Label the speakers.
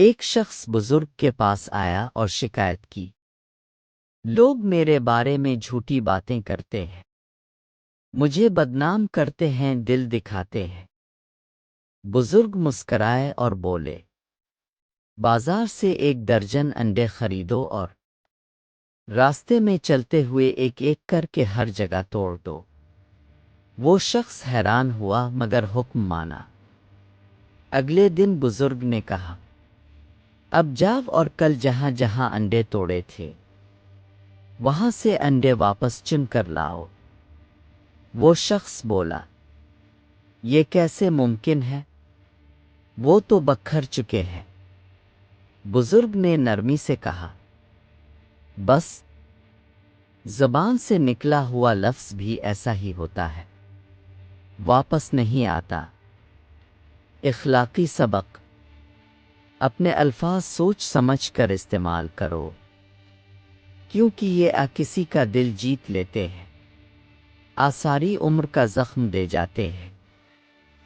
Speaker 1: ایک شخص بزرگ کے پاس آیا اور شکایت کی، لوگ میرے بارے میں جھوٹی باتیں کرتے ہیں، مجھے بدنام کرتے ہیں، دل دکھاتے ہیں۔ بزرگ مسکرائے اور بولے، بازار سے 1 درجن انڈے خریدو اور راستے میں چلتے ہوئے ایک ایک کر کے ہر جگہ توڑ دو۔ وہ شخص حیران ہوا مگر حکم مانا۔ اگلے دن بزرگ نے کہا، اب جاؤ اور کل جہاں جہاں انڈے توڑے تھے وہاں سے انڈے واپس چن کر لاؤ۔ وہ شخص بولا، یہ کیسے ممکن ہے؟ وہ تو بکھر چکے ہیں۔ بزرگ نے نرمی سے کہا، بس زبان سے نکلا ہوا لفظ بھی ایسا ہی ہوتا ہے، واپس نہیں آتا۔ اخلاقی سبق: اپنے الفاظ سوچ سمجھ کر استعمال کرو، کیونکہ یہ کسی کا دل جیت لیتے ہیں، ساری عمر کا زخم دے جاتے ہیں۔